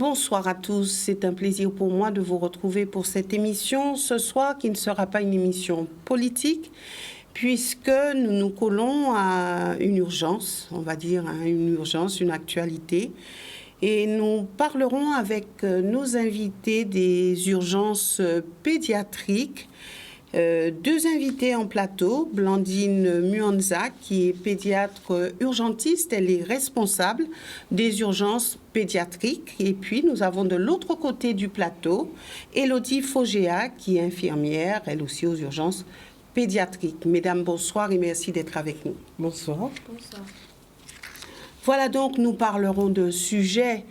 Bonsoir à tous, c'est un plaisir pour moi de vous retrouver pour cette émission ce soir qui ne sera pas une émission politique puisque nous nous collons à une urgence, on va dire à une urgence, une actualité. Et nous parlerons avec nos invités des urgences pédiatriques. Deux invités en plateau, Blandine Muanza, qui est pédiatre urgentiste, elle est responsable des urgences pédiatriques. Et puis nous avons de l'autre côté du plateau, Élodie Fogéa, qui est infirmière, elle aussi aux urgences pédiatriques. Mesdames, bonsoir et merci d'être avec nous. Bonsoir. Bonsoir. Voilà, donc nous parlerons d'un sujet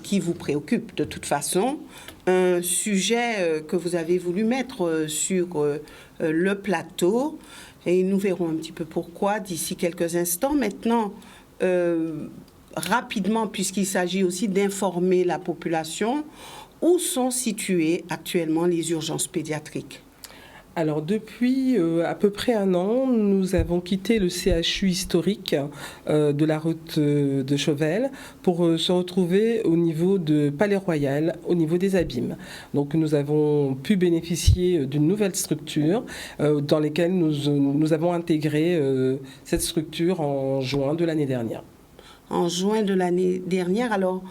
qui vous préoccupe de toute façon, un sujet que vous avez voulu mettre sur le plateau et nous verrons un petit peu pourquoi d'ici quelques instants. Maintenant, rapidement, puisqu'il s'agit aussi d'informer la population, où sont situées actuellement les urgences pédiatriques ? Alors depuis à peu près un an, nous avons quitté le CHU historique de la route de Chauvel pour se retrouver au niveau de Palais-Royal, au niveau des Abîmes. Donc nous avons pu bénéficier d'une nouvelle structure dans laquelle nous avons intégré cette structure en juin de l'année dernière. En juin de l'année dernière, alors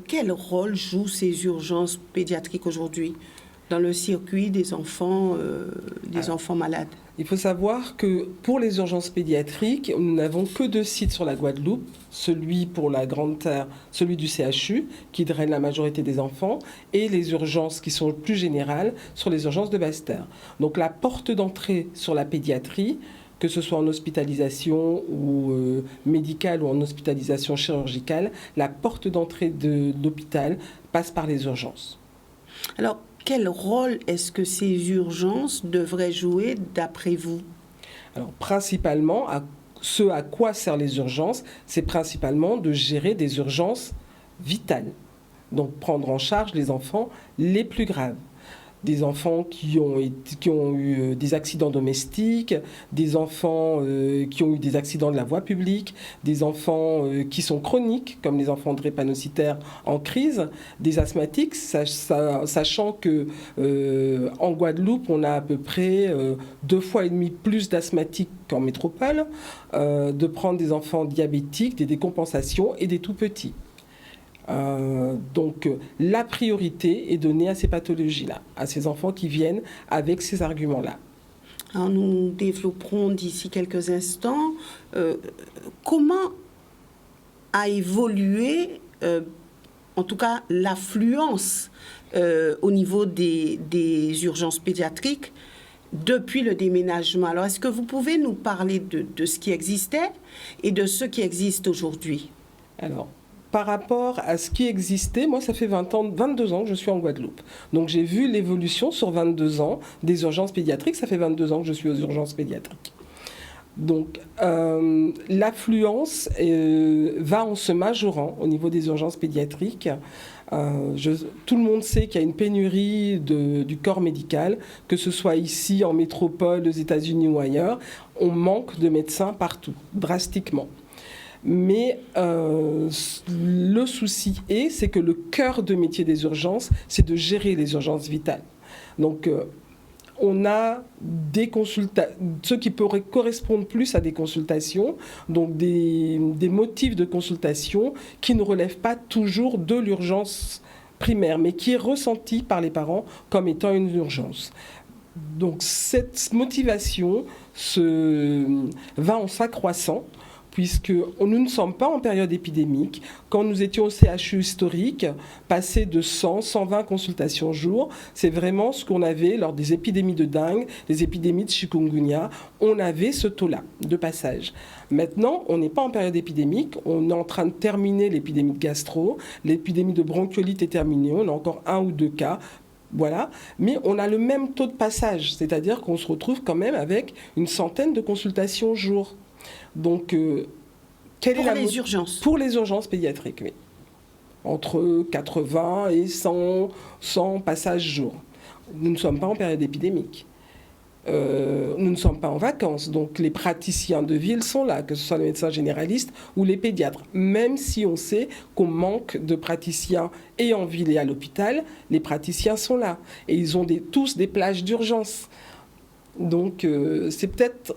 quel rôle jouent ces urgences pédiatriques aujourd'hui dans le circuit des enfants malades? Il faut savoir que pour les urgences pédiatriques, nous n'avons que 2 sites sur la Guadeloupe, celui pour la Grande Terre, celui du CHU, qui draine la majorité des enfants, et les urgences qui sont plus générales sur les urgences de Basse-Terre. Donc la porte d'entrée sur la pédiatrie, que ce soit en hospitalisation ou médicale ou en hospitalisation chirurgicale, la porte d'entrée de l'hôpital passe par les urgences. Alors, quel rôle est-ce que ces urgences devraient jouer d'après vous ? Alors, principalement, ce à quoi servent les urgences, c'est principalement de gérer des urgences vitales. Donc, prendre en charge les enfants les plus graves. Des enfants qui ont eu des accidents domestiques, des enfants qui ont eu des accidents de la voie publique, des enfants qui sont chroniques, comme les enfants drépanocytaires en crise, des asthmatiques, sachant que en Guadeloupe, on a à peu près 2,5 fois plus d'asthmatiques qu'en métropole, de prendre des enfants diabétiques, des décompensations et des tout-petits. Donc la priorité est donnée à ces pathologies-là, à ces enfants qui viennent avec ces arguments-là. Alors nous développerons d'ici quelques instants comment a évolué, en tout cas l'affluence au niveau des urgences pédiatriques depuis le déménagement. Alors est-ce que vous pouvez nous parler de ce qui existait et de ce qui existe aujourd'hui ? Alors, par rapport à ce qui existait, moi, ça fait 22 ans que je suis en Guadeloupe. Donc, j'ai vu l'évolution sur 22 ans des urgences pédiatriques. Ça fait 22 ans que je suis aux urgences pédiatriques. Donc, l'affluence va en se majorant au niveau des urgences pédiatriques. Tout le monde sait qu'il y a une pénurie du corps médical, que ce soit ici, en métropole, aux États-Unis ou ailleurs. On manque de médecins partout, drastiquement. Mais le souci c'est que le cœur de métier des urgences, c'est de gérer les urgences vitales. Donc, on a ceux qui pourraient correspondre plus à des consultations, donc des motifs de consultation qui ne relèvent pas toujours de l'urgence primaire, mais qui est ressentie par les parents comme étant une urgence. Donc, cette motivation va en s'accroissant, puisque nous ne sommes pas en période épidémique. Quand nous étions au CHU historique, passer de 100, 120 consultations jour, c'est vraiment ce qu'on avait lors des épidémies de dengue, des épidémies de chikungunya. On avait ce taux-là de passage. Maintenant, on n'est pas en période épidémique. On est en train de terminer l'épidémie de gastro. L'épidémie de bronchiolite est terminée. On a encore 1 ou 2 cas. Voilà, mais on a le même taux de passage, c'est-à-dire qu'on se retrouve quand même avec une centaine de consultations jour. Donc, les urgences. Pour les urgences pédiatriques, oui. Entre 80 et 100 passages jour. Nous ne sommes pas en période épidémique. nous ne sommes pas en vacances, donc les praticiens de ville sont là, que ce soit les médecins généralistes ou les pédiatres. Même si on sait qu'on manque de praticiens et en ville et à l'hôpital, les praticiens sont là. Et ils ont tous des plages d'urgence. Donc c'est peut-être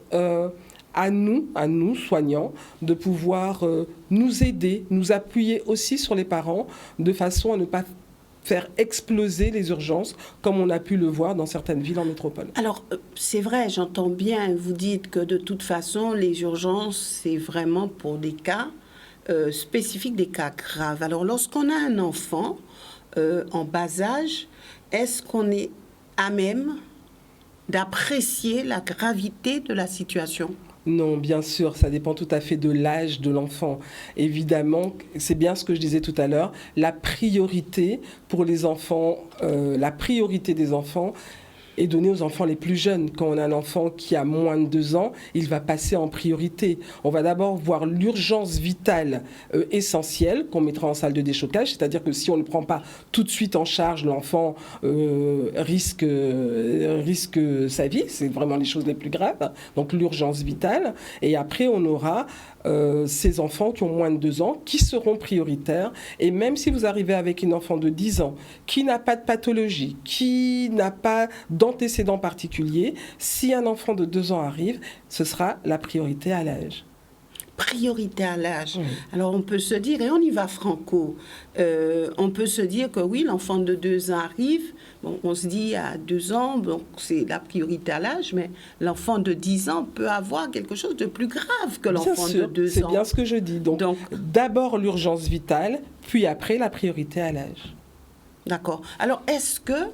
à nous, soignants, de pouvoir nous aider, nous appuyer aussi sur les parents, de façon à ne pas faire exploser les urgences, comme on a pu le voir dans certaines villes en métropole. Alors, c'est vrai, j'entends bien, vous dites que de toute façon, les urgences, c'est vraiment pour des cas spécifiques, des cas graves. Alors, lorsqu'on a un enfant en bas âge, est-ce qu'on est à même d'apprécier la gravité de la situation ? Non, bien sûr, ça dépend tout à fait de l'âge de l'enfant. Évidemment, c'est bien ce que je disais tout à l'heure, la priorité pour les enfants, la priorité des enfants est donnée aux enfants les plus jeunes. Quand on a un enfant qui a moins de 2 ans, il va passer en priorité. On va d'abord voir l'urgence vitale essentielle qu'on mettra en salle de déchocage, c'est-à-dire que si on ne prend pas tout de suite en charge, l'enfant risque sa vie, c'est vraiment les choses les plus graves, donc l'urgence vitale. Et après, on aura ces enfants qui ont moins de 2 ans, qui seront prioritaires. Et même si vous arrivez avec une enfant de 10 ans, qui n'a pas de pathologie, qui n'a pas d'antécédents particuliers, si un enfant de 2 ans arrive, ce sera la priorité à l'âge. Priorité à l'âge. Oui. Alors on peut se dire, et on y va franco, on peut se dire que oui, l'enfant de 2 ans arrive, bon, on se dit à 2 ans, donc c'est la priorité à l'âge, mais l'enfant de 10 ans peut avoir quelque chose de plus grave que l'enfant de 2 ans. C'est bien ce que je dis. Donc d'abord l'urgence vitale, puis après la priorité à l'âge. D'accord. Alors est-ce que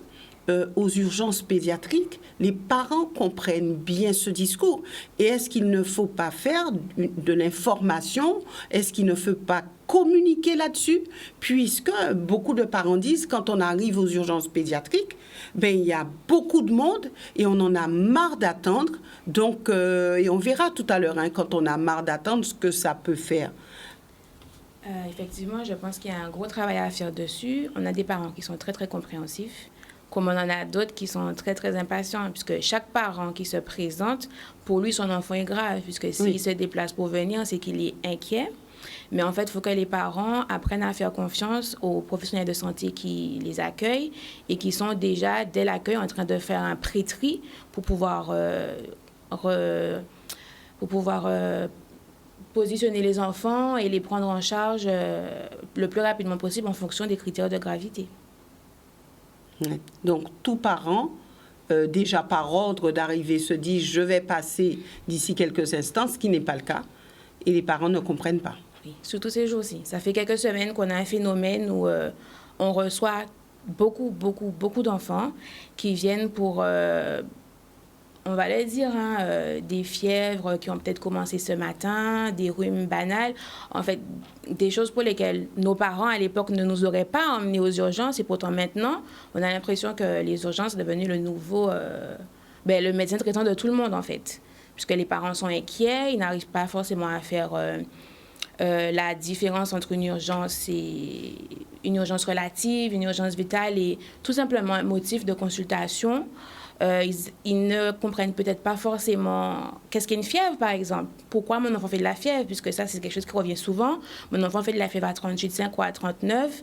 aux urgences pédiatriques, les parents comprennent bien ce discours? Et est-ce qu'il ne faut pas faire de l'information? Est-ce qu'il ne faut pas communiquer là-dessus? Puisque beaucoup de parents disent, quand on arrive aux urgences pédiatriques, ben, il y a beaucoup de monde et on en a marre d'attendre. Donc, et on verra tout à l'heure, hein, quand on a marre d'attendre, ce que ça peut faire. Effectivement, je pense qu'il y a un gros travail à faire dessus. On a des parents qui sont très, très compréhensifs, comme on en a d'autres qui sont très, très impatients, puisque chaque parent qui se présente, pour lui, son enfant est grave, puisque s'il se déplace pour venir, c'est qu'il est inquiet. Mais en fait, il faut que les parents apprennent à faire confiance aux professionnels de santé qui les accueillent et qui sont déjà, dès l'accueil, en train de faire un pré-tri pour pouvoir, positionner les enfants et les prendre en charge le plus rapidement possible en fonction des critères de gravité. Donc, tout parent, déjà par ordre d'arrivée, se dit « je vais passer d'ici quelques instants », ce qui n'est pas le cas, et les parents ne comprennent pas. Oui, surtout ces jours-ci. Ça fait quelques semaines qu'on a un phénomène où on reçoit beaucoup d'enfants qui viennent pour, on va le dire, des fièvres qui ont peut-être commencé ce matin, des rhumes banals, en fait, des choses pour lesquelles nos parents, à l'époque, ne nous auraient pas emmenés aux urgences. Et pourtant, maintenant, on a l'impression que les urgences sont devenues le nouveau, le médecin traitant de tout le monde, en fait. Puisque les parents sont inquiets, ils n'arrivent pas forcément à faire la différence entre une urgence et une urgence relative, une urgence vitale et tout simplement un motif de consultation. Ils ne comprennent peut-être pas forcément qu'est-ce qu'est une fièvre, par exemple. Pourquoi mon enfant fait de la fièvre? Puisque ça, c'est quelque chose qui revient souvent. Mon enfant fait de la fièvre à 38,5 ou à 39.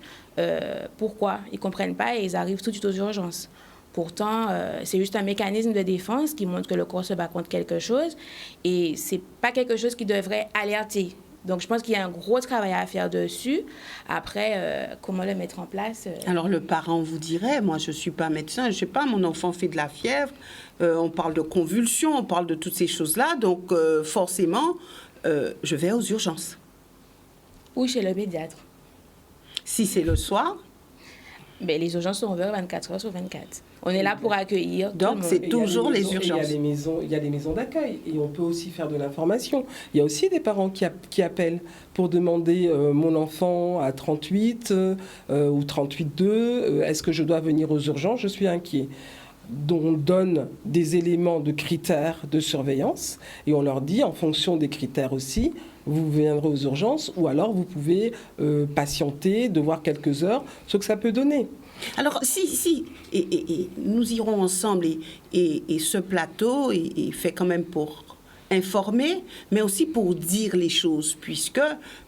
Pourquoi? Ils ne comprennent pas et ils arrivent tout de suite aux urgences. Pourtant, c'est juste un mécanisme de défense qui montre que le corps se bat contre quelque chose et ce n'est pas quelque chose qui devrait alerter. Donc, je pense qu'il y a un gros travail à faire dessus. Après, comment le mettre en place Alors, le parent vous dirait, moi, je ne suis pas médecin, je ne sais pas, mon enfant fait de la fièvre, on parle de convulsions, on parle de toutes ces choses-là, donc forcément, je vais aux urgences. Ou chez le pédiatre. Si c'est le soir? Ben, les urgences sont ouvertes 24 heures sur 24. On est là pour accueillir. Donc, c'est toujours les urgences. Il y a des maisons d'accueil et on peut aussi faire de l'information. Il y a aussi des parents qui appellent pour demander mon enfant à 38 ou 38,2, est-ce que je dois venir aux urgences? Je suis inquiet. dont on donne des éléments de critères de surveillance et on leur dit, en fonction des critères aussi, vous viendrez aux urgences ou alors vous pouvez patienter, de voir quelques heures, ce que ça peut donner. Alors, si, et nous irons ensemble, et ce plateau est fait quand même pour informer, mais aussi pour dire les choses, puisque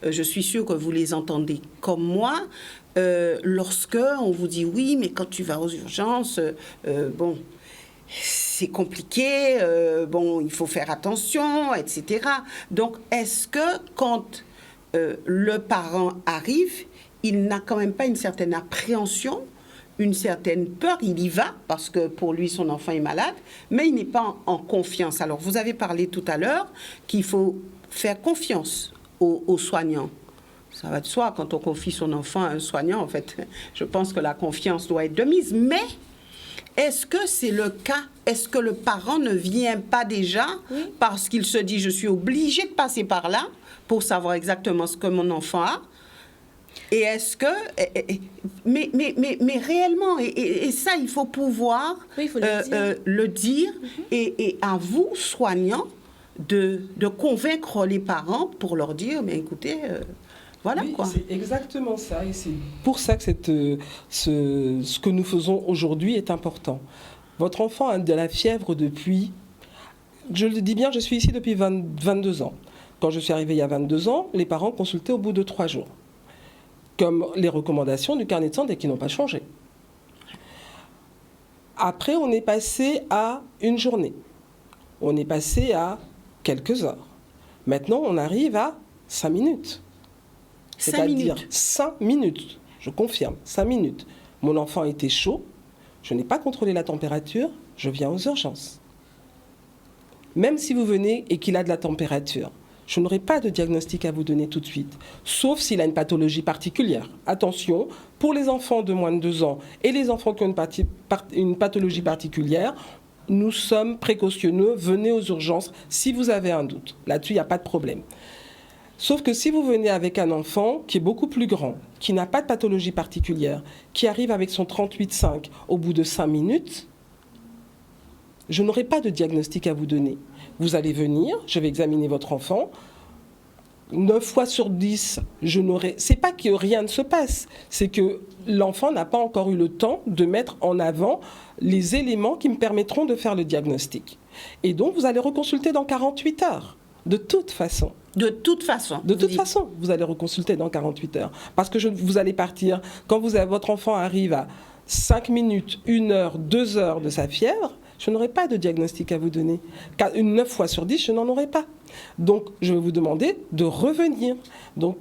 je suis sûre que vous les entendez comme moi. Lorsque on vous dit oui, mais quand tu vas aux urgences, bon, c'est compliqué, bon, il faut faire attention, etc. Donc, est-ce que quand le parent arrive, il n'a quand même pas une certaine appréhension, une certaine peur, il y va parce que pour lui son enfant est malade, mais il n'est pas en confiance. Alors vous avez parlé tout à l'heure qu'il faut faire confiance aux soignants. Ça va de soi, quand on confie son enfant à un soignant, en fait, je pense que la confiance doit être de mise. Mais est-ce que c'est le cas? Est-ce que le parent ne vient pas déjà parce qu'il se dit je suis obligé de passer par là pour savoir exactement ce que mon enfant a? Et est-ce que... Mais réellement, et ça, il faut pouvoir le dire. Et à vous, soignants, de convaincre les parents pour leur dire, mais écoutez, voilà oui, quoi. C'est exactement ça. Et c'est pour ça que ce que nous faisons aujourd'hui est important. Votre enfant a de la fièvre depuis... Je le dis bien, je suis ici depuis 22 ans. Quand je suis arrivée il y a 22 ans, les parents consultaient au bout de 3 jours. Comme les recommandations du carnet de santé qui n'ont pas changé. Après, on est passé à une journée. On est passé à quelques heures. Maintenant, on arrive à 5 minutes. 5 minutes. 5 minutes, je confirme, 5 minutes. Mon enfant était chaud, je n'ai pas contrôlé la température, je viens aux urgences. Même si vous venez et qu'il a de la température, je n'aurai pas de diagnostic à vous donner tout de suite, sauf s'il a une pathologie particulière. Attention, pour les enfants de moins de 2 ans et les enfants qui ont une pathologie particulière, nous sommes précautionneux, venez aux urgences si vous avez un doute. Là-dessus, il n'y a pas de problème. Sauf que si vous venez avec un enfant qui est beaucoup plus grand, qui n'a pas de pathologie particulière, qui arrive avec son 38,5 au bout de 5 minutes, je n'aurai pas de diagnostic à vous donner. Vous allez venir, je vais examiner votre enfant. 9 fois sur 10, je n'aurai... C'est pas que rien ne se passe, c'est que l'enfant n'a pas encore eu le temps de mettre en avant les éléments qui me permettront de faire le diagnostic. Et donc, vous allez reconsulter dans 48 heures, de toute façon. De toute façon. De toute façon, vous allez reconsulter dans 48 heures. Parce que vous allez partir, quand votre enfant arrive à 5 minutes, 1 heure, 2 heures de sa fièvre, je n'aurai pas de diagnostic à vous donner. Car 9 fois sur 10, je n'en aurai pas. Donc, je vais vous demander de revenir. Donc,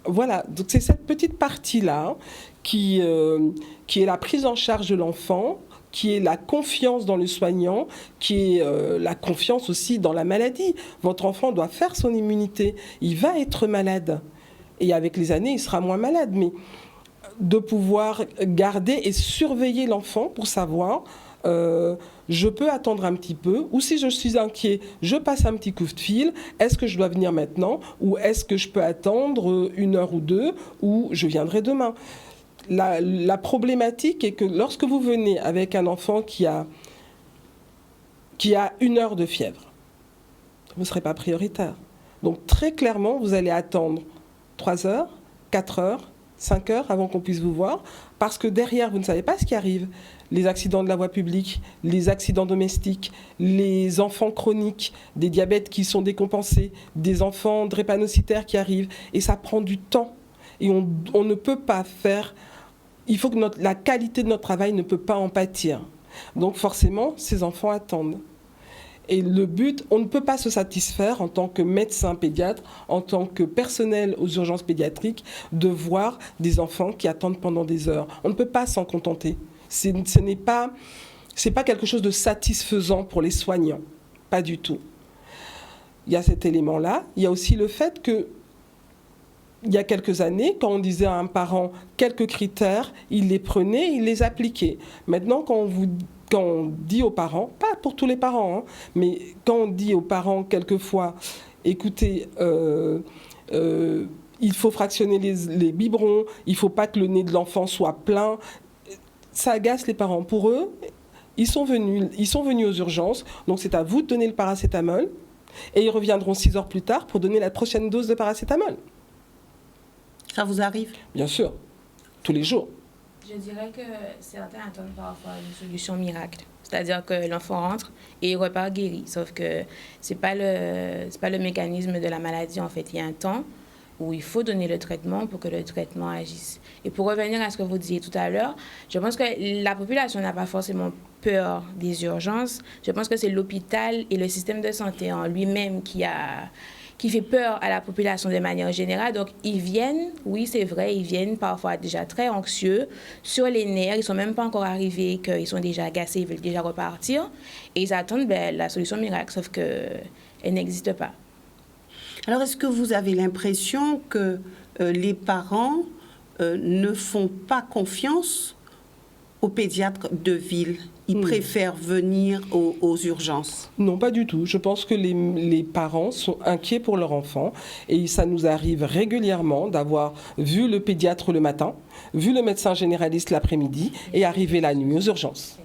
voilà. Donc, c'est cette petite partie-là qui est la prise en charge de l'enfant, qui est la confiance dans le soignant, qui est la confiance aussi dans la maladie. Votre enfant doit faire son immunité. Il va être malade. Et avec les années, il sera moins malade. Mais de pouvoir garder et surveiller l'enfant pour savoir... je peux attendre un petit peu, ou si je suis inquiet, je passe un petit coup de fil. Est-ce que je dois venir maintenant, ou est-ce que je peux attendre 1 heure ou 2, ou je viendrai demain? La problématique est que lorsque vous venez avec un enfant qui a 1 heure de fièvre, vous ne serez pas prioritaire. Donc très clairement, vous allez attendre 3 heures, 4 heures, 5 heures avant qu'on puisse vous voir, parce que derrière, vous ne savez pas ce qui arrive. Les accidents de la voie publique, les accidents domestiques, les enfants chroniques, des diabètes qui sont décompensés, des enfants drépanocytaires qui arrivent. Et ça prend du temps. Et on ne peut pas faire... Il faut que la qualité de notre travail ne peut pas en pâtir. Donc forcément, ces enfants attendent. Et le but, on ne peut pas se satisfaire en tant que médecin pédiatre, en tant que personnel aux urgences pédiatriques, de voir des enfants qui attendent pendant des heures. On ne peut pas s'en contenter. Ce n'est pas quelque chose de satisfaisant pour les soignants. Pas du tout. Il y a cet élément-là. Il y a aussi le fait que, il y a quelques années, quand on disait à un parent quelques critères, il les prenait, il les appliquait. Maintenant, quand on dit aux parents, pas pour tous les parents, hein, mais quand on dit aux parents quelquefois, écoutez, il faut fractionner les biberons, il ne faut pas que le nez de l'enfant soit plein, ça agace les parents. Pour eux, Ils sont venus aux urgences, donc c'est à vous de donner le paracétamol, et ils reviendront 6 heures plus tard pour donner la prochaine dose de paracétamol. Ça vous arrive? Bien sûr, tous les jours. Je dirais que certains attendent parfois une solution miracle. C'est-à-dire que l'enfant rentre et il repart guéri. Sauf que c'est pas le mécanisme de la maladie, en fait. Il y a un temps où il faut donner le traitement pour que le traitement agisse. Et pour revenir à ce que vous disiez tout à l'heure, je pense que la population n'a pas forcément peur des urgences. Je pense que c'est l'hôpital et le système de santé en lui-même qui fait peur à la population de manière générale. Donc, ils viennent, oui, c'est vrai, ils viennent parfois déjà très anxieux, sur les nerfs, ils ne sont même pas encore arrivés, qu'ils sont déjà agacés, ils veulent déjà repartir, et ils attendent la solution miracle, sauf qu'elle n'existe pas. Alors, est-ce que vous avez l'impression que les parents ne font pas confiance aux pédiatres de ville? Ils préfèrent venir aux urgences? Non, pas du tout. Je pense que les parents sont inquiets pour leur enfant et ça nous arrive régulièrement d'avoir vu le pédiatre le matin, vu le médecin généraliste l'après-midi et arriver la nuit aux urgences.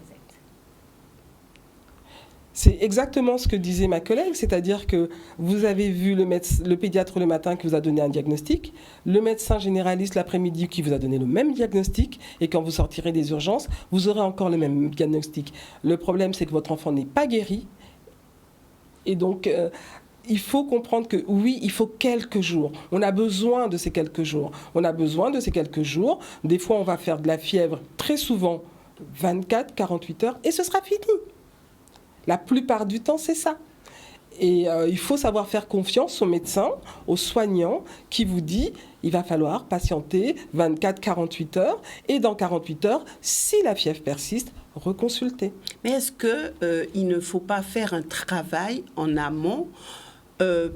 C'est exactement ce que disait ma collègue, c'est-à-dire que vous avez vu le pédiatre le matin qui vous a donné un diagnostic, le médecin généraliste l'après-midi qui vous a donné le même diagnostic, et quand vous sortirez des urgences, vous aurez encore le même diagnostic. Le problème, c'est que votre enfant n'est pas guéri, et donc il faut comprendre que oui, il faut quelques jours. On a besoin de ces quelques jours. Des fois, on va faire de la fièvre, très souvent 24, 48 heures, et ce sera fini. La plupart du temps, c'est ça. Et il faut savoir faire confiance au médecin, aux soignants, qui vous dit il va falloir patienter 24-48 heures. Et dans 48 heures, si la fièvre persiste, reconsulter. Mais est-ce qu'il ne faut pas faire un travail en amont,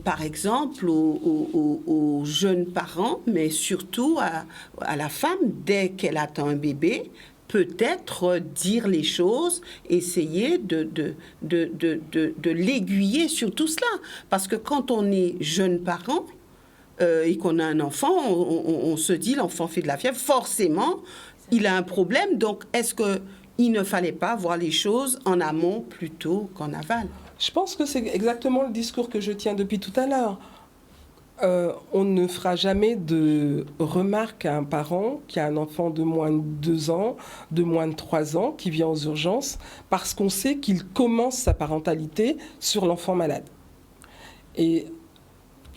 par exemple, aux jeunes parents, mais surtout à la femme, dès qu'elle attend un bébé, peut-être dire les choses, essayer de l'aiguiller sur tout cela. Parce que quand on est jeune parent et qu'on a un enfant, on se dit l'enfant fait de la fièvre, forcément, il a un problème. Donc, est-ce qu'il ne fallait pas voir les choses en amont plutôt qu'en aval? Je pense que c'est exactement le discours que je tiens depuis tout à l'heure. On ne fera jamais de remarque à un parent qui a un enfant de moins de 2 ans, de moins de 3 ans, qui vient aux urgences, parce qu'on sait qu'il commence sa parentalité sur l'enfant malade. Et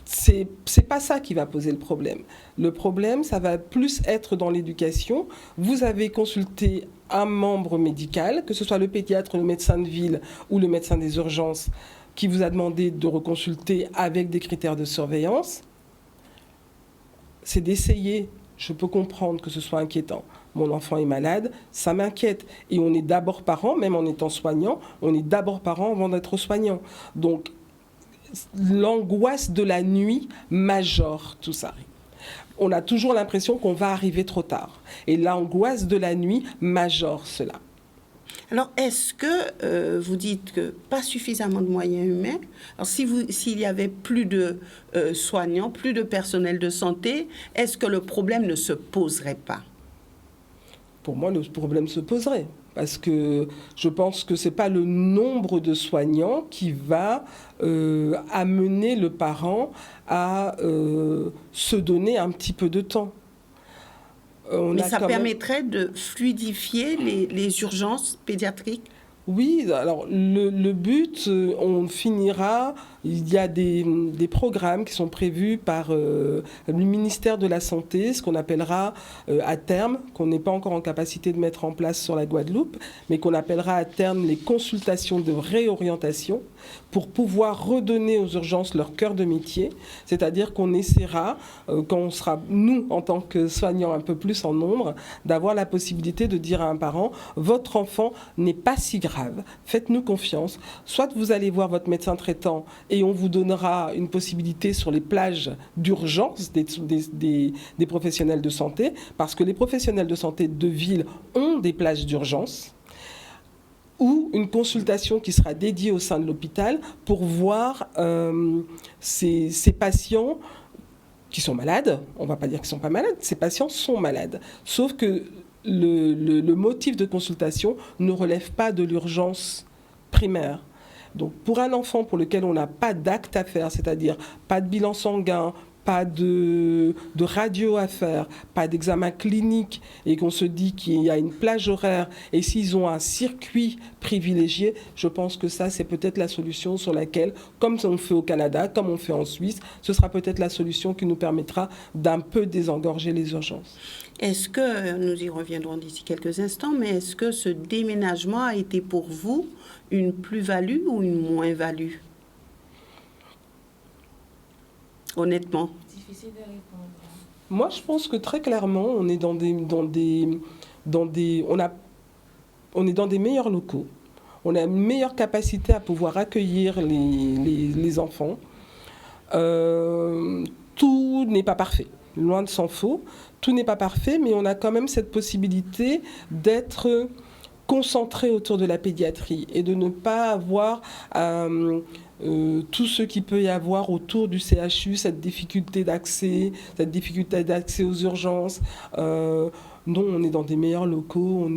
c'est pas ça qui va poser le problème. Le problème, ça va plus être dans l'éducation. Vous avez consulté un membre médical, que ce soit le pédiatre, le médecin de ville ou le médecin des urgences, qui vous a demandé de reconsulter avec des critères de surveillance, c'est d'essayer. Je peux comprendre que ce soit inquiétant. Mon enfant est malade, ça m'inquiète. Et on est d'abord parent, même en étant soignant, on est d'abord parent avant d'être soignant. Donc, l'angoisse de la nuit majore tout ça. On a toujours l'impression qu'on va arriver trop tard. Et l'angoisse de la nuit majore cela. Alors, est-ce que vous dites que pas suffisamment de moyens humains? Alors, s'il y avait plus de soignants, plus de personnel de santé, est-ce que le problème ne se poserait pas? Pour moi, le problème se poserait. Parce que je pense que ce n'est pas le nombre de soignants qui va amener le parent à se donner un petit peu de temps. Mais ça permettrait de fluidifier les urgences pédiatriques? Oui, alors le but, on finira, il y a des programmes qui sont prévus par le ministère de la Santé, ce qu'on appellera à terme, qu'on n'est pas encore en capacité de mettre en place sur la Guadeloupe, mais qu'on appellera à terme les consultations de réorientation pour pouvoir redonner aux urgences leur cœur de métier. C'est-à-dire qu'on essaiera, quand on sera, nous, en tant que soignants un peu plus en nombre, d'avoir la possibilité de dire à un parent, votre enfant n'est pas si grave, faites-nous confiance. Soit vous allez voir votre médecin traitant et on vous donnera une possibilité sur les plages d'urgence des professionnels de santé, parce que les professionnels de santé de ville ont des plages d'urgence, ou une consultation qui sera dédiée au sein de l'hôpital pour voir ces patients qui sont malades. On ne va pas dire qu'ils ne sont pas malades, ces patients sont malades. Sauf que le motif de consultation ne relève pas de l'urgence primaire. Donc pour un enfant pour lequel on n'a pas d'acte à faire, c'est-à-dire pas de bilan sanguin, pas de radio à faire, pas d'examen clinique, et qu'on se dit qu'il y a une plage horaire, et s'ils ont un circuit privilégié, je pense que ça, c'est peut-être la solution sur laquelle, comme on fait au Canada, comme on fait en Suisse, ce sera peut-être la solution qui nous permettra d'un peu désengorger les urgences. Est-ce que, nous y reviendrons d'ici quelques instants, mais est-ce que ce déménagement a été pour vous une plus-value ou une moins-value? Honnêtement. Difficile de répondre. Moi, je pense que très clairement, on est on est dans des meilleurs locaux. On a une meilleure capacité à pouvoir accueillir les enfants. Tout n'est pas parfait, loin de s'en faut. Tout n'est pas parfait, mais on a quand même cette possibilité d'être concentré autour de la pédiatrie et de ne pas avoir tout ce qu'il peut y avoir autour du CHU, cette difficulté d'accès aux urgences. Non, on est dans des meilleurs locaux,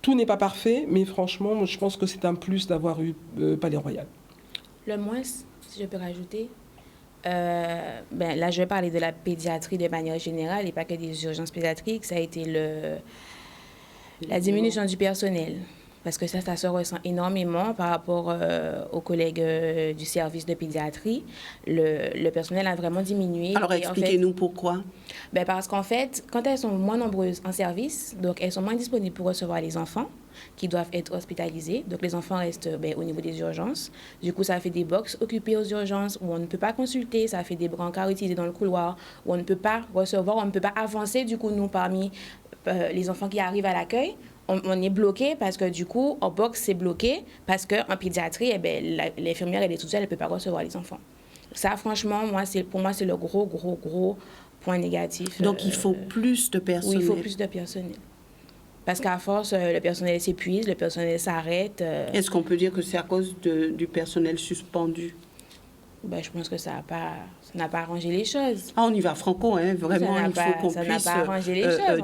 tout n'est pas parfait, mais franchement, moi, je pense que c'est un plus d'avoir eu Palais Royal. Le moins, si je peux rajouter, là, je vais parler de la pédiatrie de manière générale et pas que des urgences pédiatriques. Ça a été la diminution du personnel. Parce que ça se ressent énormément par rapport aux collègues du service de pédiatrie. Le personnel a vraiment diminué. Alors, expliquez-nous pourquoi. Parce qu'en fait, quand elles sont moins nombreuses en service, donc elles sont moins disponibles pour recevoir les enfants qui doivent être hospitalisés. Donc, les enfants restent au niveau des urgences. Du coup, ça fait des box occupées aux urgences où on ne peut pas consulter. Ça fait des brancards utilisés dans le couloir où on ne peut pas recevoir, on ne peut pas avancer. Du coup, nous, parmi les enfants qui arrivent à l'accueil, on est bloqué parce que du coup, en box, c'est bloqué parce qu'en pédiatrie, l'infirmière, elle est toute seule, elle ne peut pas recevoir les enfants. Ça, franchement, pour moi, c'est le gros point négatif. Donc, il faut plus de personnel. Oui, il faut plus de personnel. Parce qu'à force, le personnel s'épuise, le personnel s'arrête. Est-ce qu'on peut dire que c'est à cause du personnel suspendu? Je pense que ça n'a pas arrangé les choses. On y va franco, hein, vraiment, il faut qu'on puisse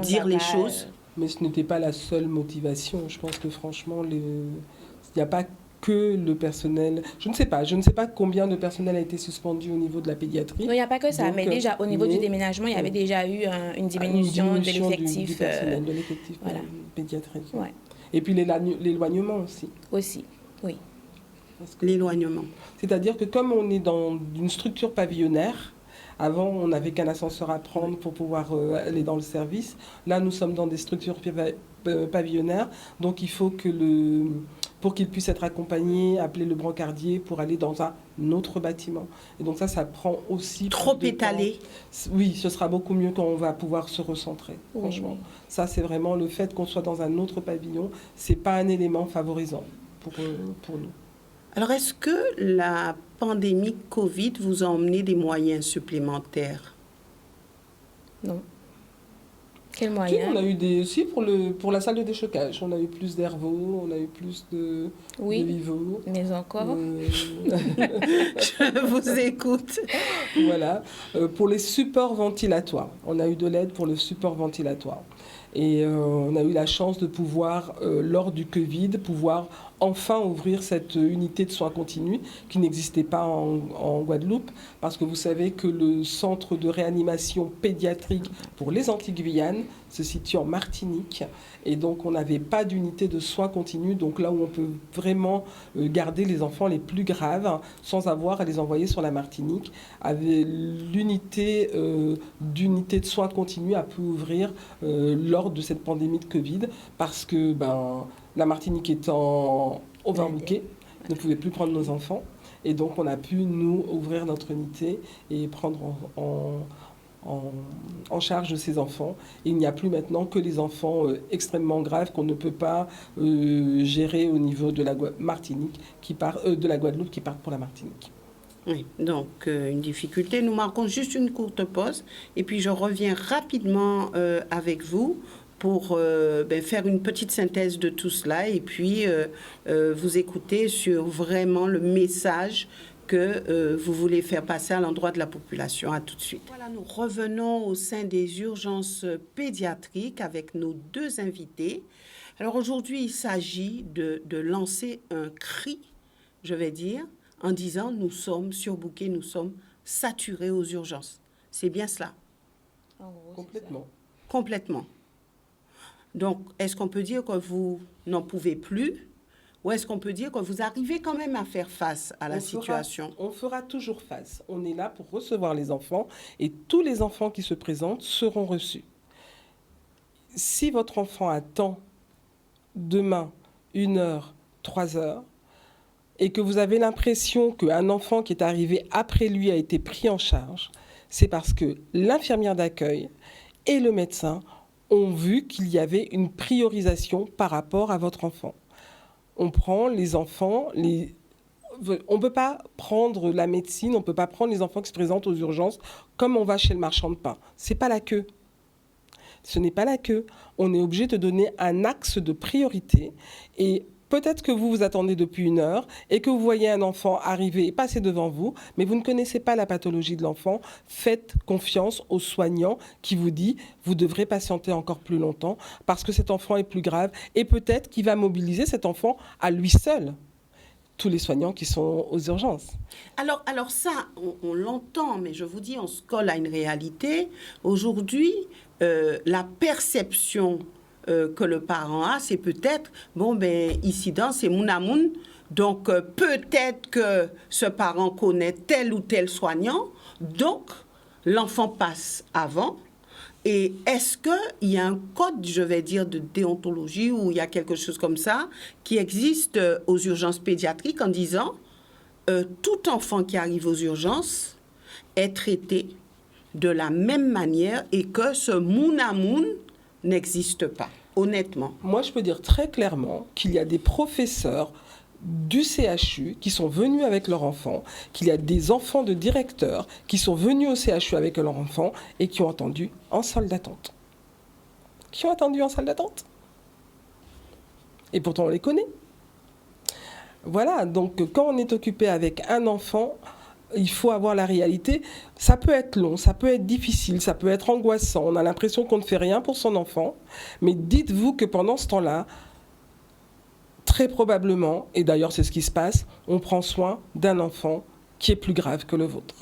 dire les choses. Mais ce n'était pas la seule motivation. Je pense que franchement, il n'y a pas que le personnel. Je ne sais pas combien de personnel a été suspendu au niveau de la pédiatrie. Non, il n'y a pas que ça. Donc, mais déjà, au niveau du déménagement, il y avait déjà eu une diminution de l'effectif. Du personnel, de l'effectif pédiatrique. Ouais. Et puis l'éloignement aussi. Aussi, oui. L'éloignement. C'est-à-dire que comme on est dans une structure pavillonnaire, avant, on n'avait qu'un ascenseur à prendre pour pouvoir aller dans le service. Là, nous sommes dans des structures pavillonnaires. Donc, il faut que pour qu'il puisse être accompagné, appeler le brancardier pour aller dans un autre bâtiment. Et donc ça prend aussi... Trop étalé. Oui, ce sera beaucoup mieux quand on va pouvoir se recentrer, franchement. Oui. Ça, c'est vraiment le fait qu'on soit dans un autre pavillon. Ce n'est pas un élément favorisant pour nous. Alors, est-ce que la pandémie Covid vous a emmené des moyens supplémentaires? Non. Quels moyens? On a eu aussi pour la salle de déchocage. On a eu plus d'Hervo, on a eu plus de Vivo. Mais encore Je vous écoute. Voilà. Pour les supports ventilatoires, on a eu de l'aide pour le support ventilatoire. Et on a eu la chance de pouvoir, lors du Covid, enfin ouvrir cette unité de soins continus qui n'existait pas en Guadeloupe, parce que vous savez que le centre de réanimation pédiatrique pour les Antilles-Guyane se situe en Martinique, et donc on n'avait pas d'unité de soins continus, donc là où on peut vraiment garder les enfants les plus graves sans avoir à les envoyer sur la Martinique, l'unité d'unité de soins continus a pu ouvrir lors de cette pandémie de Covid, parce que la Martinique étant overbookée, ne pouvait plus prendre nos enfants. Et donc, on a pu, nous, ouvrir notre unité et prendre en charge ces enfants. Et il n'y a plus maintenant que les enfants extrêmement graves qu'on ne peut pas gérer au niveau de la Martinique, de la Guadeloupe qui partent pour la Martinique. Oui, donc une difficulté. Nous marquons juste une courte pause et puis je reviens rapidement avec vous pour faire une petite synthèse de tout cela et puis vous écouter sur vraiment le message que vous voulez faire passer à l'endroit de la population. À tout de suite. Voilà, nous revenons au sein des urgences pédiatriques avec nos deux invités. Alors aujourd'hui, il s'agit de lancer un cri, je vais dire, en disant nous sommes surbookés, nous sommes saturés aux urgences. C'est bien cela? En gros, c'est Complètement. Complètement. Donc, est-ce qu'on peut dire que vous n'en pouvez plus ou est-ce qu'on peut dire que vous arrivez quand même à faire face à la situation? On fera toujours face. On est là pour recevoir les enfants et tous les enfants qui se présentent seront reçus. Si votre enfant attend demain 1 heure, 3 heures, et que vous avez l'impression qu'un enfant qui est arrivé après lui a été pris en charge, c'est parce que l'infirmière d'accueil et le médecin ont vu qu'il y avait une priorisation par rapport à votre enfant. On prend les enfants, on ne peut pas prendre la médecine, on ne peut pas prendre les enfants qui se présentent aux urgences comme on va chez le marchand de pain. Ce n'est pas la queue. Ce n'est pas la queue. On est obligé de donner un axe de priorité et peut-être que vous vous attendez depuis 1 heure et que vous voyez un enfant arriver et passer devant vous, mais vous ne connaissez pas la pathologie de l'enfant. Faites confiance au soignant qui vous dit « vous devrez patienter encore plus longtemps parce que cet enfant est plus grave » et peut-être qu'il va mobiliser cet enfant à lui seul. Tous les soignants qui sont aux urgences. Alors ça, on l'entend, mais je vous dis, on se colle à une réalité. Aujourd'hui, la perception que le parent a, c'est peut-être, ici, c'est moun à moun, donc peut-être que ce parent connaît tel ou tel soignant, donc l'enfant passe avant. Et est-ce qu'il y a un code, je vais dire, de déontologie ou il y a quelque chose comme ça qui existe aux urgences pédiatriques en disant tout enfant qui arrive aux urgences est traité de la même manière et que ce moun à moun n'existe pas, honnêtement. Moi, je peux dire très clairement qu'il y a des professeurs du CHU qui sont venus avec leurs enfants, qu'il y a des enfants de directeurs qui sont venus au CHU avec leurs enfants et qui ont attendu en salle d'attente. Qui ont attendu en salle d'attente. Et pourtant, on les connaît. Voilà, donc quand on est occupé avec un enfant, il faut avoir la réalité. Ça peut être long, ça peut être difficile, ça peut être angoissant. On a l'impression qu'on ne fait rien pour son enfant. Mais dites-vous que pendant ce temps-là, très probablement, et d'ailleurs c'est ce qui se passe, on prend soin d'un enfant qui est plus grave que le vôtre.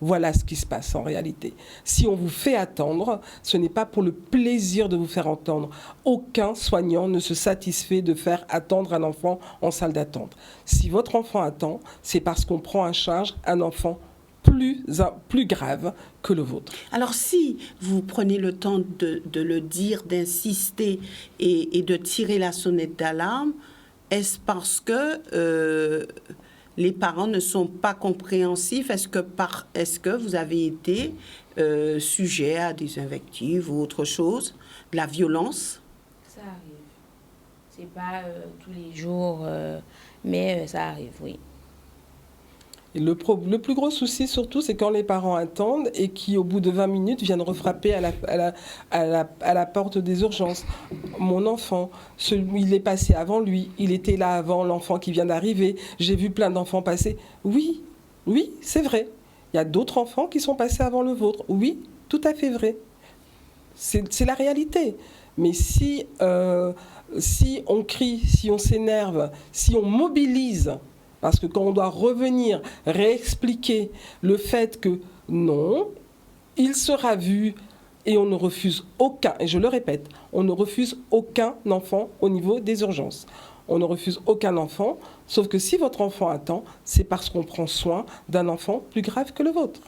Voilà ce qui se passe en réalité. Si on vous fait attendre, ce n'est pas pour le plaisir de vous faire entendre. Aucun soignant ne se satisfait de faire attendre un enfant en salle d'attente. Si votre enfant attend, c'est parce qu'on prend en charge un enfant plus grave que le vôtre. Alors si vous prenez le temps de le dire, d'insister et de tirer la sonnette d'alarme, est-ce parce que les parents ne sont pas compréhensifs? Est-ce que vous avez été sujet à des invectives ou autre chose, de la violence? Ça arrive. C'est pas tous les jours, mais ça arrive, oui. Et le plus gros souci, surtout, c'est quand les parents attendent et qui, au bout de 20 minutes, viennent refrapper à la porte des urgences. Mon enfant, il est passé avant lui, il était là avant l'enfant qui vient d'arriver. J'ai vu plein d'enfants passer. Oui, c'est vrai. Il y a d'autres enfants qui sont passés avant le vôtre. Oui, tout à fait vrai. C'est la réalité. Mais si on crie, si on s'énerve, si on mobilise... Parce que quand on doit revenir, réexpliquer le fait que non, il sera vu et on ne refuse aucun, et je le répète, on ne refuse aucun enfant au niveau des urgences. On ne refuse aucun enfant, sauf que si votre enfant attend, c'est parce qu'on prend soin d'un enfant plus grave que le vôtre.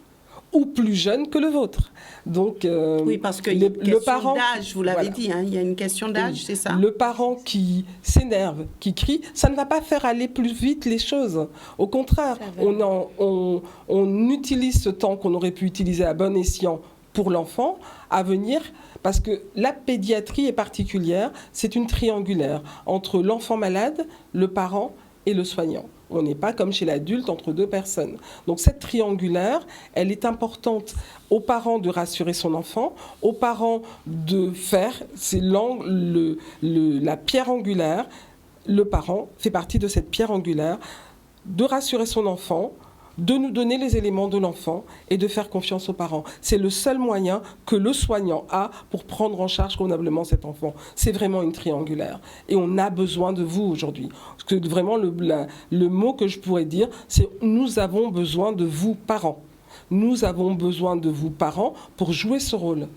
Ou plus jeune que le vôtre. Donc, oui, parce qu'il y a une question d'âge, vous l'avez dit, hein, il y a une question d'âge, c'est ça? Le parent qui s'énerve, qui crie, ça ne va pas faire aller plus vite les choses. Au contraire, on utilise ce temps qu'on aurait pu utiliser à bon escient pour l'enfant à venir, parce que la pédiatrie est particulière, c'est une triangulaire entre l'enfant malade, le parent et le soignant. On n'est pas comme chez l'adulte entre deux personnes. Donc cette triangulaire, elle est importante aux parents de rassurer son enfant, aux parents de faire, c'est la pierre angulaire. Le parent fait partie de cette pierre angulaire, de rassurer son enfant, de nous donner les éléments de l'enfant et de faire confiance aux parents. C'est le seul moyen que le soignant a pour prendre en charge convenablement cet enfant. C'est vraiment une triangulaire. Et on a besoin de vous aujourd'hui. Parce que vraiment, le mot que je pourrais dire, c'est « nous avons besoin de vous, parents ». Nous avons besoin de vous, parents, pour jouer ce rôle.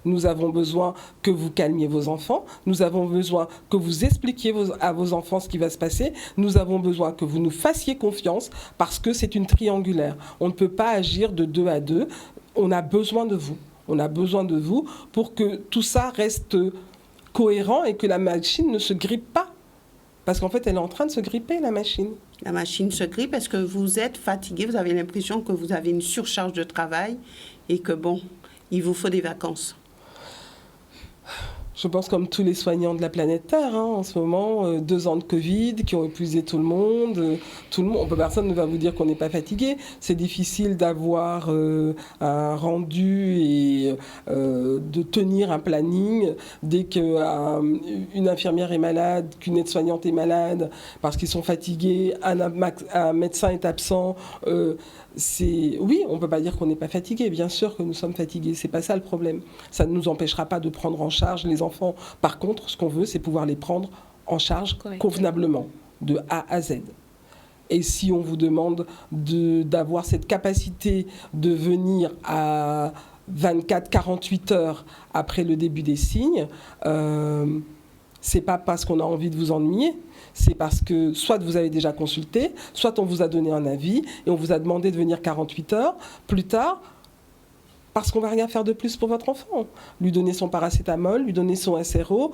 Nous avons besoin que vous calmiez vos enfants. Nous avons besoin que vous expliquiez à vos enfants ce qui va se passer. Nous avons besoin que vous nous fassiez confiance parce que c'est une triangulaire. On ne peut pas agir de 2 à 2. On a besoin de vous. On a besoin de vous pour que tout ça reste cohérent et que la machine ne se grippe pas. Parce qu'en fait, elle est en train de se gripper, la machine. La machine se grippe parce que vous êtes fatigué, vous avez l'impression que vous avez une surcharge de travail et que bon, il vous faut des vacances. Je pense comme tous les soignants de la planète Terre, en ce moment, 2 ans de Covid qui ont épuisé tout le monde. Personne ne va vous dire qu'on n'est pas fatigué. C'est difficile d'avoir un rendu et de tenir un planning dès qu'une infirmière est malade, qu'une aide-soignante est malade, parce qu'ils sont fatigués, un médecin est absent. Oui, on ne peut pas dire qu'on n'est pas fatigué. Bien sûr que nous sommes fatigués. Ce n'est pas ça le problème. Ça ne nous empêchera pas de prendre en charge les enfants. Par contre, ce qu'on veut, c'est pouvoir les prendre en charge convenablement, de A à Z. Et si on vous demande d'avoir cette capacité de venir à 24-48 heures après le début des signes, c'est pas parce qu'on a envie de vous ennuyer. C'est parce que soit vous avez déjà consulté, soit on vous a donné un avis et on vous a demandé de venir 48 heures plus tard parce qu'on ne va rien faire de plus pour votre enfant. Lui donner son paracétamol, lui donner son SRO,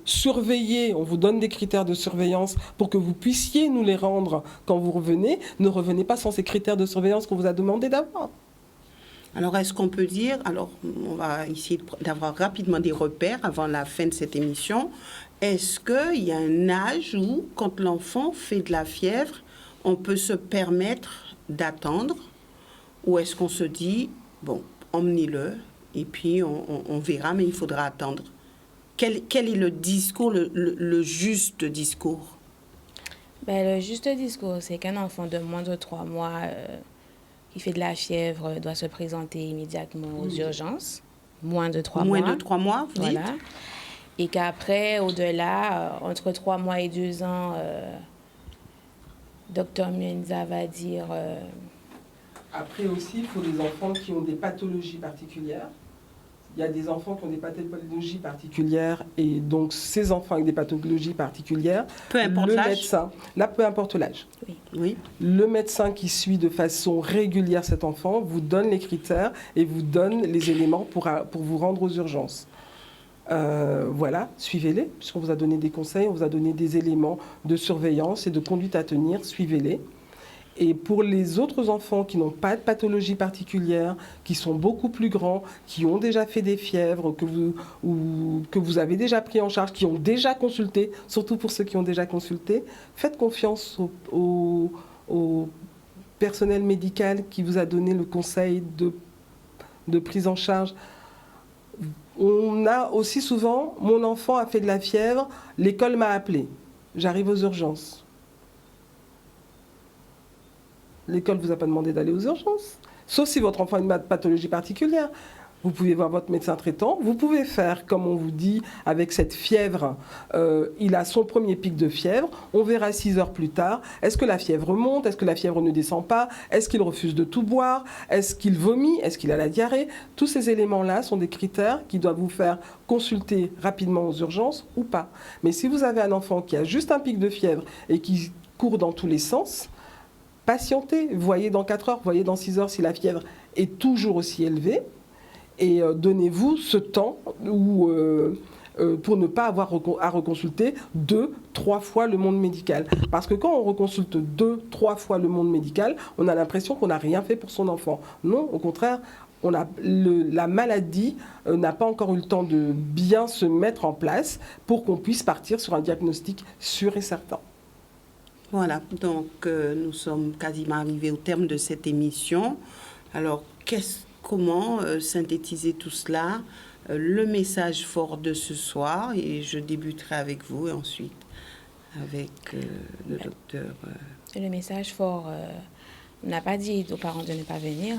surveiller, on vous donne des critères de surveillance pour que vous puissiez nous les rendre quand vous revenez. Ne revenez pas sans ces critères de surveillance qu'on vous a demandé d'avoir. Alors, est-ce qu'on peut dire, on va essayer d'avoir rapidement des repères avant la fin de cette émission. Est-ce qu'il y a un âge où, quand l'enfant fait de la fièvre, on peut se permettre d'attendre? Ou est-ce qu'on se dit, bon, emmenez-le, et puis on verra, mais il faudra attendre? Quel est le discours, le juste discours? Le juste discours, c'est qu'un enfant de moins de 3 mois qui fait de la fièvre doit se présenter immédiatement aux urgences. Moins de 3 mois. Moins de 3 mois, vous dites? Voilà. Et qu'après, au-delà, entre 3 mois et 2 ans, Dr Muenza va dire... Après aussi, il faut des enfants qui ont des pathologies particulières. Il y a des enfants qui ont des pathologies particulières et donc ces enfants avec des pathologies particulières, peu importe l'âge. Médecin, là peu importe l'âge. Oui. Le médecin qui suit de façon régulière cet enfant vous donne les critères et vous donne les éléments pour vous rendre aux urgences. Voilà, suivez-les, puisqu'on vous a donné des conseils, on vous a donné des éléments de surveillance et de conduite à tenir, suivez-les. Et pour les autres enfants qui n'ont pas de pathologie particulière, qui sont beaucoup plus grands, qui ont déjà fait des fièvres, que vous avez déjà pris en charge, qui ont déjà consulté, surtout pour ceux qui ont déjà consulté, faites confiance au personnel médical qui vous a donné le conseil de prise en charge. On a aussi souvent, mon enfant a fait de la fièvre, l'école m'a appelé, j'arrive aux urgences. L'école ne vous a pas demandé d'aller aux urgences, sauf si votre enfant a une pathologie particulière. Vous pouvez voir votre médecin traitant, vous pouvez faire, comme on vous dit, avec cette fièvre, il a son premier pic de fièvre, on verra 6 heures plus tard, est-ce que la fièvre monte, est-ce que la fièvre ne descend pas, est-ce qu'il refuse de tout boire, est-ce qu'il vomit, est-ce qu'il a la diarrhée? Tous ces éléments-là sont des critères qui doivent vous faire consulter rapidement aux urgences ou pas. Mais si vous avez un enfant qui a juste un pic de fièvre et qui court dans tous les sens, patientez, voyez dans 4 heures, voyez dans 6 heures si la fièvre est toujours aussi élevée. Et donnez-vous ce temps pour ne pas avoir à reconsulter 2-3 fois le monde médical. Parce que quand on reconsulte 2-3 fois le monde médical, on a l'impression qu'on n'a rien fait pour son enfant. Non, au contraire, la maladie n'a pas encore eu le temps de bien se mettre en place pour qu'on puisse partir sur un diagnostic sûr et certain. Voilà, donc nous sommes quasiment arrivés au terme de cette émission. Alors, comment synthétiser tout cela, le message fort de ce soir, et je débuterai avec vous et ensuite avec le docteur. Le message fort On n'a pas dit aux parents de ne pas venir.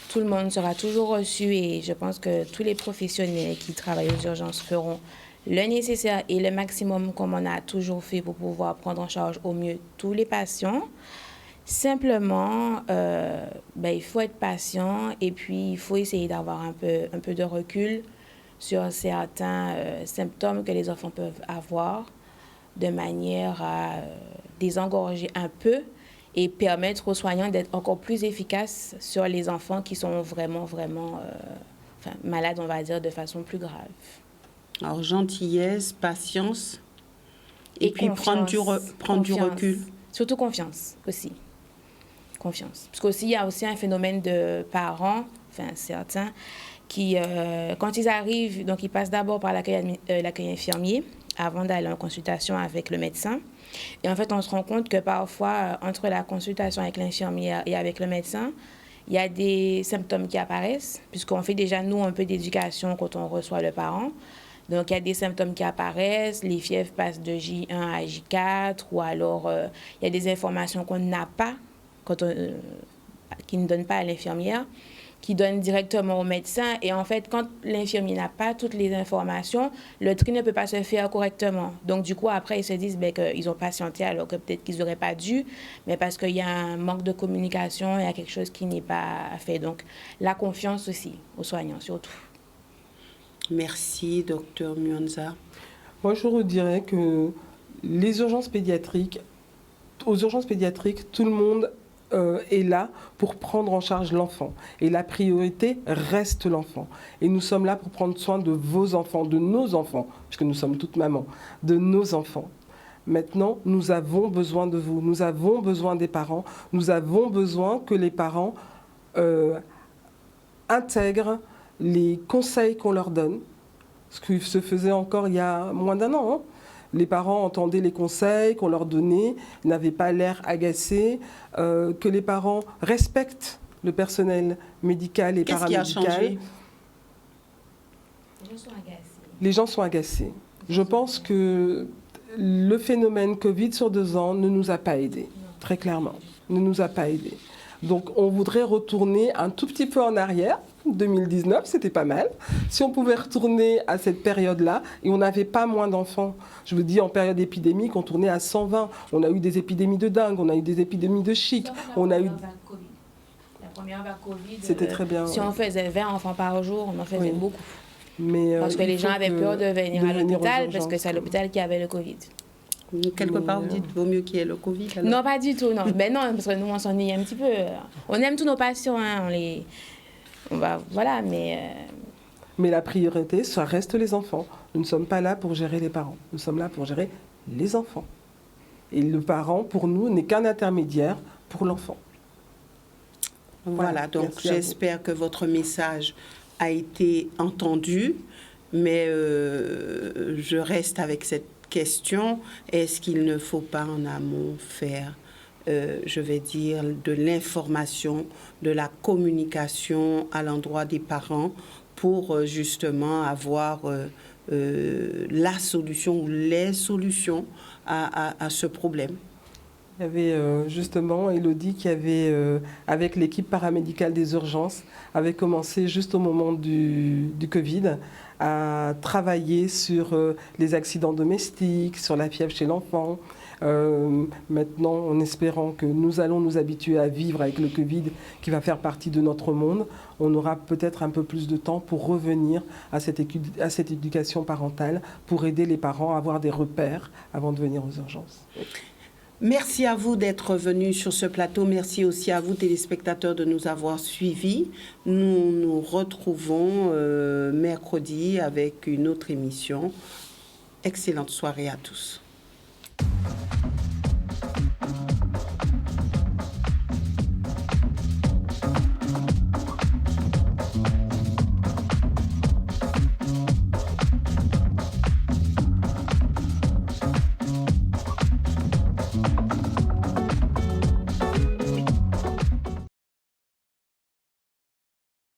Tout le monde sera toujours reçu et je pense que tous les professionnels qui travaillent aux urgences feront le nécessaire et le maximum comme on a toujours fait pour pouvoir prendre en charge au mieux tous les patients. Simplement, il faut être patient et puis il faut essayer d'avoir un peu de recul sur certains symptômes que les enfants peuvent avoir de manière à désengorger un peu et permettre aux soignants d'être encore plus efficaces sur les enfants qui sont vraiment malades, on va dire, de façon plus grave. Alors, gentillesse, patience, et puis prendre du recul. Surtout confiance aussi. Confiance. Parce qu'aussi, il y a aussi un phénomène de parents, certains, qui, quand ils arrivent, donc ils passent d'abord par l'accueil infirmier avant d'aller en consultation avec le médecin. Et en fait, on se rend compte que parfois, entre la consultation avec l'infirmière et avec le médecin, il y a des symptômes qui apparaissent, puisqu'on fait déjà, nous, un peu d'éducation quand on reçoit le parent. Donc, il y a des symptômes qui apparaissent, les fièvres passent de J1 à J4, ou alors il y a des informations qu'on n'a pas, qui ne donne pas à l'infirmière, qui donne directement au médecin. Et en fait, quand l'infirmier n'a pas toutes les informations, le tri ne peut pas se faire correctement. Donc, du coup, après, ils se disent qu'ils ont patienté alors que peut-être qu'ils n'auraient pas dû, mais parce qu'il y a un manque de communication, il y a quelque chose qui n'est pas fait. Donc, la confiance aussi, aux soignants surtout. Merci, docteur Muanza. Moi, je redirais que aux urgences pédiatriques, tout le monde est là pour prendre en charge l'enfant. Et la priorité reste l'enfant. Et nous sommes là pour prendre soin de vos enfants, de nos enfants, puisque nous sommes toutes mamans, de nos enfants. Maintenant, nous avons besoin de vous, nous avons besoin des parents, nous avons besoin que les parents intègrent les conseils qu'on leur donne, ce qui se faisait encore il y a moins d'un an. Les parents entendaient les conseils qu'on leur donnait, n'avaient pas l'air agacés, que les parents respectent le personnel médical et paramédical. Qu'est-ce qui a changé ? Les gens sont agacés. Les gens sont agacés. Je pense que le phénomène Covid sur 2 ans ne nous a pas aidés, très clairement, ne nous a pas aidés. Donc on voudrait retourner un tout petit peu en arrière. 2019, c'était pas mal. Si on pouvait retourner à cette période-là, et on n'avait pas moins d'enfants. Je vous dis, en période épidémique, on tournait à 120. On a eu des épidémies de dingue, on a eu des épidémies de chic. On a eu... La première vague Covid, c'était très bien. Si on faisait 20 enfants par jour, on en faisait beaucoup. Mais, parce que les gens avaient peur de venir à l'hôpital, parce que c'est à l'hôpital qu'il y avait le Covid. Quelque part, vous dites vaut mieux qu'il y ait le Covid alors. Non, pas du tout, non. Ben non, parce que nous, on s'ennuie un petit peu. On aime tous nos patients, voilà, mais... Mais la priorité, ça reste les enfants. Nous ne sommes pas là pour gérer les parents. Nous sommes là pour gérer les enfants. Et le parent, pour nous, n'est qu'un intermédiaire pour l'enfant. Voilà, donc j'espère que votre message a été entendu, mais je reste avec cette question. Est-ce qu'il ne faut pas en amont faire, je vais dire, de l'information, de la communication à l'endroit des parents pour justement avoir la solution ou les solutions à ce problème? Il y avait justement Elodie qui avait, avec l'équipe paramédicale des urgences, avait commencé juste au moment du Covid à travailler sur les accidents domestiques, sur la fièvre chez l'enfant. Maintenant, en espérant que nous allons nous habituer à vivre avec le Covid qui va faire partie de notre monde, on aura peut-être un peu plus de temps pour revenir à cette éducation parentale, pour aider les parents à avoir des repères avant de venir aux urgences. Merci à vous d'être venus sur ce plateau. Merci aussi à vous, téléspectateurs, de nous avoir suivis. Nous nous retrouvons mercredi avec une autre émission. Excellente soirée à tous.